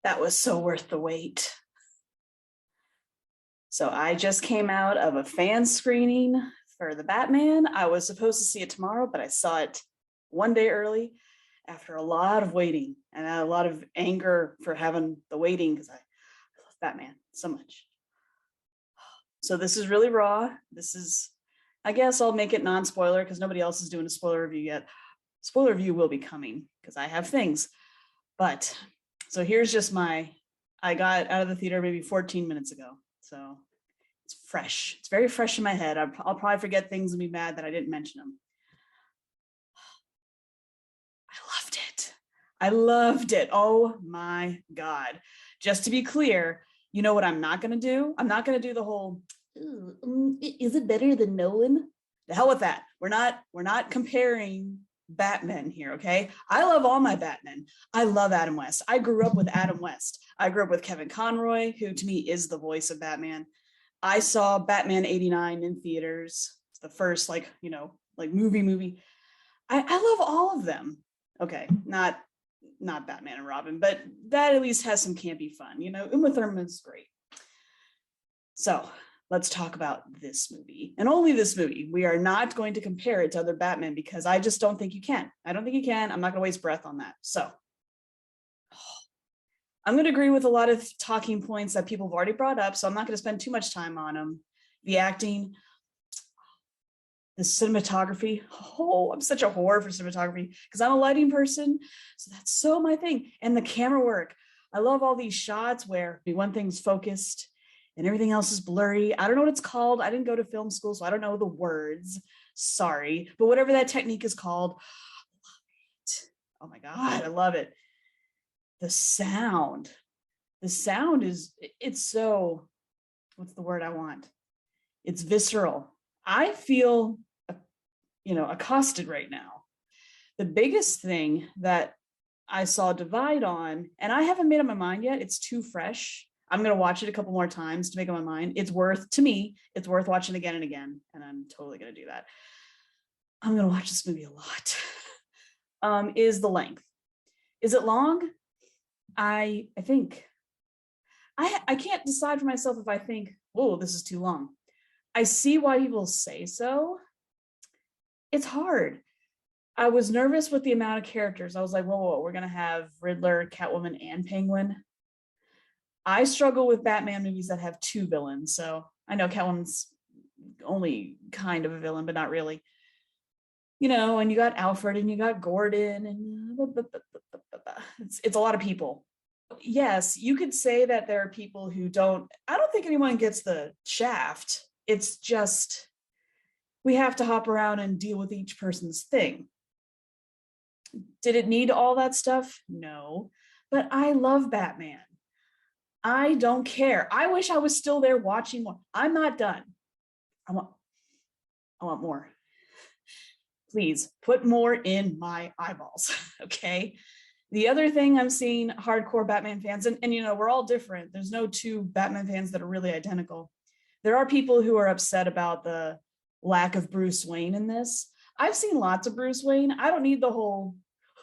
That was so worth the wait. So I just came out of a fan screening for the Batman. I was supposed to see it tomorrow, but I saw it one day early after a lot of waiting and a lot of anger for having the waiting because I love Batman so much. So this is really raw. I guess I'll make it non-spoiler because nobody else is doing a spoiler review yet. Spoiler review will be coming because I have things. But so here's just I got out of the theater maybe 14 minutes ago. So it's fresh. It's very fresh in my head. I'll probably forget things and be mad that I didn't mention them. I loved it. I loved it. Oh my God. Just to be clear, you know what I'm not going to do? I'm not going to do the whole, is it better than Nolan? The hell with that. We're not comparing Batman here, okay? I love all my Batmen. I love Adam West. I grew up with Adam West. I grew up with Kevin Conroy, who to me is the voice of Batman. I saw Batman 89 in theaters. It's the first movie. I love all of them. Okay, not Batman and Robin, but that at least has some campy fun. Uma Thurman's great. So let's talk about this movie and only this movie. We are not going to compare it to other Batman because I just don't think you can. I don't think you can. I'm not going to waste breath on that. So I'm going to agree with a lot of talking points that people have already brought up. So I'm not going to spend too much time on them. The acting, the cinematography. Oh, I'm such a whore for cinematography because I'm a lighting person. So that's so my thing. And the camera work. I love all these shots where one thing's focused and everything else is blurry. I don't know what it's called. I didn't go to film school, so I don't know the words. Sorry. But whatever that technique is called, I love it. Oh my God, I love it. The sound it's so, what's the word I want? It's visceral. I feel, accosted right now. The biggest thing that I saw divide on, and I haven't made up my mind yet, it's too fresh. I'm going to watch it a couple more times to make up my mind. It's worth watching again and again. And I'm totally going to do that. I'm going to watch this movie a lot. Is the length. Is it long? I think. I can't decide for myself if I think, whoa, this is too long. I see why people say so. It's hard. I was nervous with the amount of characters. I was like, whoa, we're going to have Riddler, Catwoman, and Penguin. I struggle with Batman movies that have two villains. So I know Catwoman's only kind of a villain, but not really. And you got Alfred and you got Gordon and it's a lot of people. Yes, you could say that there are people who I don't think anyone gets the shaft. It's just, we have to hop around and deal with each person's thing. Did it need all that stuff? No, but I love Batman. I don't care. I wish I was still there watching more. I'm not done. I want more. Please put more in my eyeballs, okay? The other thing I'm seeing hardcore Batman fans, and we're all different. There's no two Batman fans that are really identical. There are people who are upset about the lack of Bruce Wayne in this. I've seen lots of Bruce Wayne. I don't need the whole,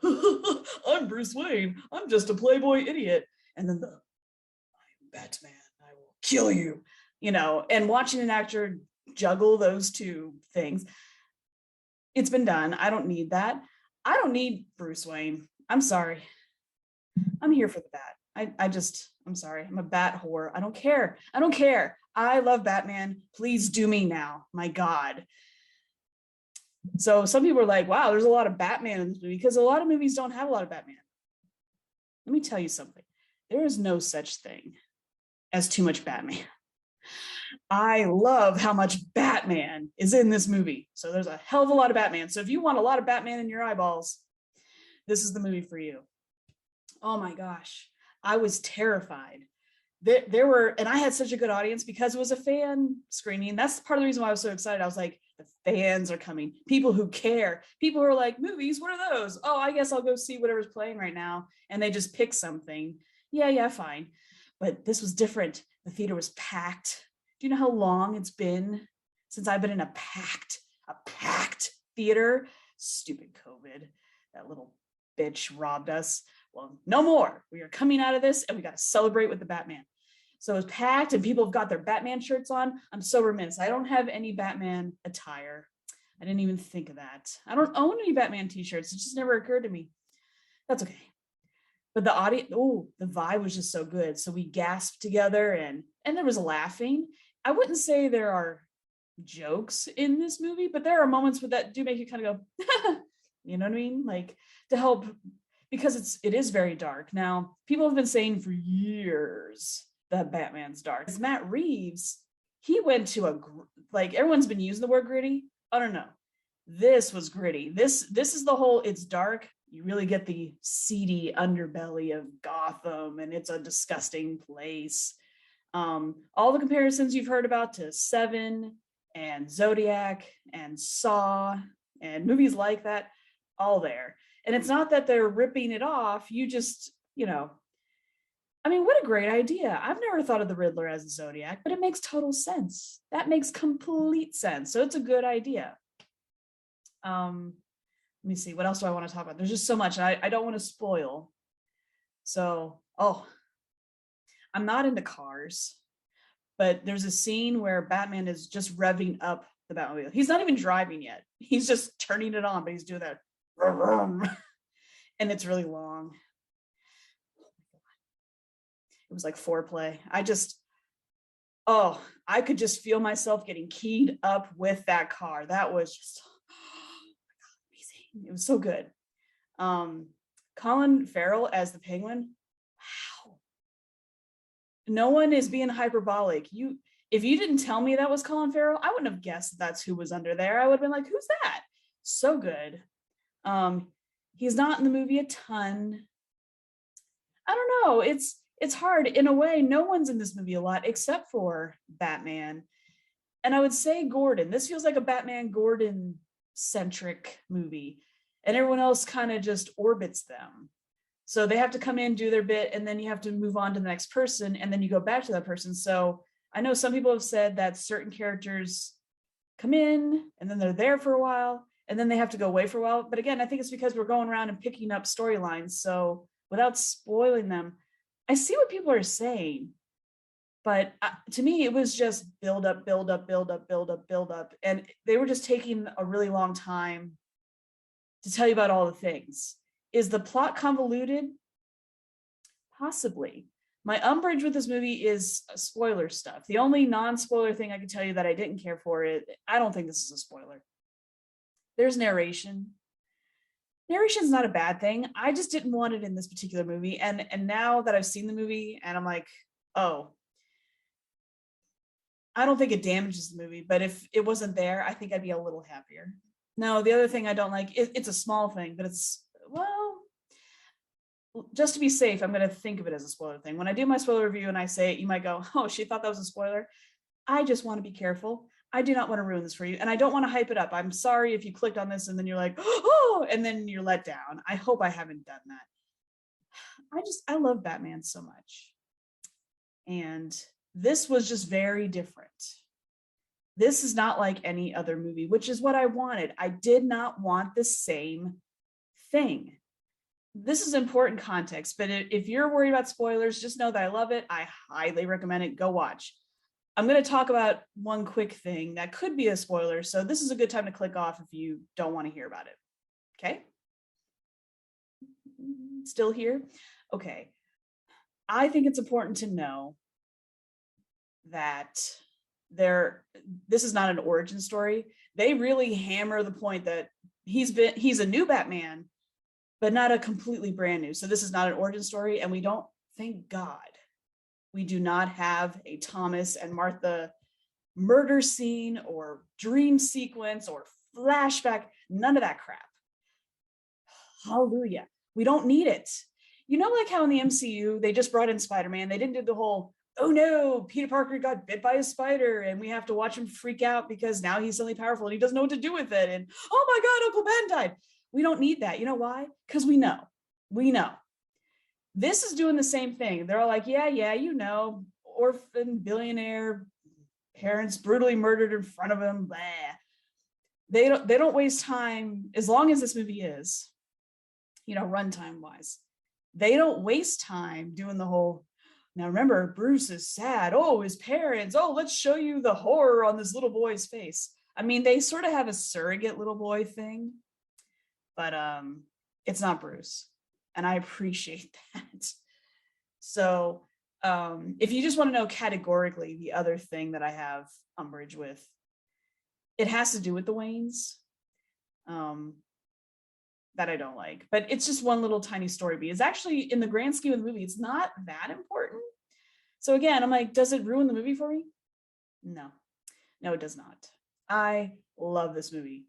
I'm Bruce Wayne. I'm just a playboy idiot. And then I'm Batman. I will kill you. And watching an actor juggle those two things, it's been done. I don't need that. I don't need Bruce Wayne. I'm sorry. I'm here for the bat. I'm sorry. I'm a bat whore. I don't care. I love Batman. Please do me now. My God. So some people are like, wow, there's a lot of Batman in this movie because a lot of movies don't have a lot of Batman. Let me tell you something. There is no such thing as too much Batman. I love how much Batman is in this movie. So there's a hell of a lot of Batman. So if you want a lot of Batman in your eyeballs, this is the movie for you. Oh my gosh. I was terrified. And I had such a good audience because it was a fan screening. That's part of the reason why I was so excited. I was like, the fans are coming. People who care. People who are like, movies, what are those? Oh, I guess I'll go see whatever's playing right now. And they just pick something. Yeah, fine. But this was different. The theater was packed. Do you know how long it's been since I've been in a packed theater? Stupid COVID. That little bitch robbed us. Well, no more. We are coming out of this and we got to celebrate with the Batman. So it was packed and people have got their Batman shirts on. I'm so remiss. I don't have any Batman attire. I didn't even think of that. I don't own any Batman t-shirts. It just never occurred to me. That's okay. But the audio, the vibe was just so good. So we gasped together and there was laughing. I wouldn't say there are jokes in this movie, but there are moments that do make you kind of go, you know what I mean? Like to help, because it is very dark. Now, people have been saying for years that Batman's dark. As Matt Reeves, he went to like everyone's been using the word gritty. I don't know. This was gritty. This is the whole, it's dark. You really get the seedy underbelly of Gotham, and it's a disgusting place. All the comparisons you've heard about to Seven and Zodiac and Saw and movies like that, all there. And it's not that they're ripping it off. You just, I mean, what a great idea. I've never thought of the Riddler as a Zodiac, but it makes total sense. That makes complete sense. So it's a good idea. Let me see, what else do I want to talk about? There's just so much. I don't want to spoil. So, I'm not into cars, but there's a scene where Batman is just revving up the Batmobile. He's not even driving yet. He's just turning it on, but he's doing that. And it's really long. It was like foreplay. I could just feel myself getting keyed up with that car. That was just amazing. It was so good. Colin Farrell as the Penguin. Wow. No one is being hyperbolic. If you didn't tell me that was Colin Farrell, I wouldn't have guessed that's who was under there. I would have been like, who's that? So good. He's not in the movie a ton. I don't know. It's hard. In a way, no one's in this movie a lot except for Batman. And I would say Gordon. This feels like a Batman Gordon centric movie. And everyone else kind of just orbits them. So they have to come in, do their bit, and then you have to move on to the next person, and then you go back to that person. So I know some people have said that certain characters come in, and then they're there for a while, and then they have to go away for a while. But again, I think it's because we're going around and picking up storylines. So without spoiling them, I see what people are saying. But to me, it was just build up, build up, build up, build up, build up. And they were just taking a really long time to tell you about all the things. Is the plot convoluted? Possibly. My umbrage with this movie is spoiler stuff. The only non-spoiler thing I can tell you that I didn't care for it, I don't think this is a spoiler. There's narration. Narration's not a bad thing. I just didn't want it in this particular movie. And now that I've seen the movie and I'm like, oh, I don't think it damages the movie, but if it wasn't there, I think I'd be a little happier. No, the other thing I don't like, it's a small thing, but just to be safe, I'm going to think of it as a spoiler thing. When I do my spoiler review and I say it, you might go, oh, she thought that was a spoiler. I just want to be careful. I do not want to ruin this for you. And I don't want to hype it up. I'm sorry if you clicked on this and then you're like, oh, and then you're let down. I hope I haven't done that. I love Batman so much. And this was just very different. This is not like any other movie, which is what I wanted. I did not want the same thing. This is important context, but if you're worried about spoilers, just know that I love it. I highly recommend it. Go watch. I'm going to talk about one quick thing that could be a spoiler, so this is a good time to click off if you don't want to hear about it. Okay? Still here? Okay. I think it's important to know that this is not an origin story. They really hammer the point that he's a new Batman, but not a completely brand new. So this is not an origin story, and we don't, thank God, we do not have a Thomas and Martha murder scene or dream sequence or flashback, none of that crap. Hallelujah. We don't need it. You know, like how in the MCU, they just brought in Spider-Man. They didn't do the whole, oh no, Peter Parker got bit by a spider and we have to watch him freak out because now he's suddenly powerful and he doesn't know what to do with it. And oh my God, Uncle Ben died. We don't need that. You know why? Because we know. This is doing the same thing. They're all like, yeah, orphan billionaire parents brutally murdered in front of him. Blah. They don't waste time, as long as this movie is, runtime wise. They don't waste time doing the whole, now remember, Bruce is sad. Oh, his parents. Oh, let's show you the horror on this little boy's face. I mean, they sort of have a surrogate little boy thing, but it's not Bruce. And I appreciate that. So if you just want to know categorically the other thing that I have umbrage with, it has to do with the Waynes. That I don't like, but it's just one little tiny story beat. It's actually, in the grand scheme of the movie, it's not that important. So again, I'm like, does it ruin the movie for me? No, it does not. I love this movie.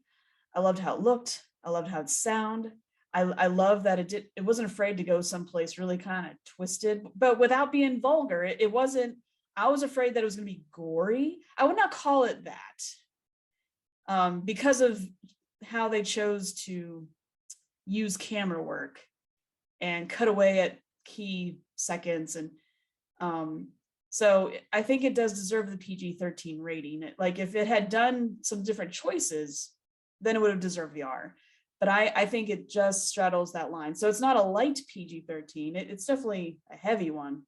I loved how it looked. I loved how it sounded. I love that it wasn't afraid to go someplace really kind of twisted, but without being vulgar. It wasn't, I was afraid that it was going to be gory. I would not call it that, because of how they chose to use camera work and cut away at key seconds. And so I think it does deserve the PG-13 rating. Like if it had done some different choices, then it would have deserved the R. But I think it just straddles that line. So it's not a light PG-13. It's definitely a heavy one.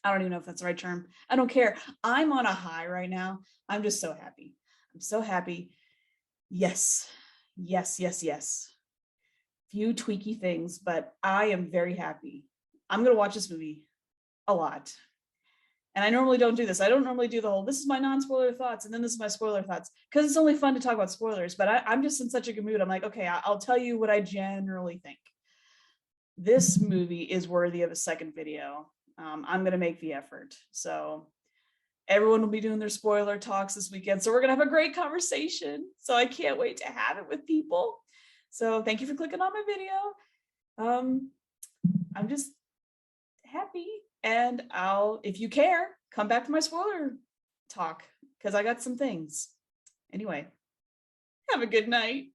I don't even know if that's the right term. I don't care. I'm on a high right now. I'm just so happy. I'm so happy. Yes. Few tweaky things, but I am very happy. I'm going to watch this movie a lot. And I normally don't do this. I don't normally do the whole, this is my non-spoiler thoughts, and then this is my spoiler thoughts, because it's only fun to talk about spoilers, but I'm just in such a good mood. I'm like, okay, I'll tell you what I generally think. This movie is worthy of a second video. I'm going to make the effort. So everyone will be doing their spoiler talks this weekend. So we're going to have a great conversation. So I can't wait to have it with people. So thank you for clicking on my video. I'm just happy, and if you care, come back to my spoiler talk, because I got some things. Anyway, have a good night.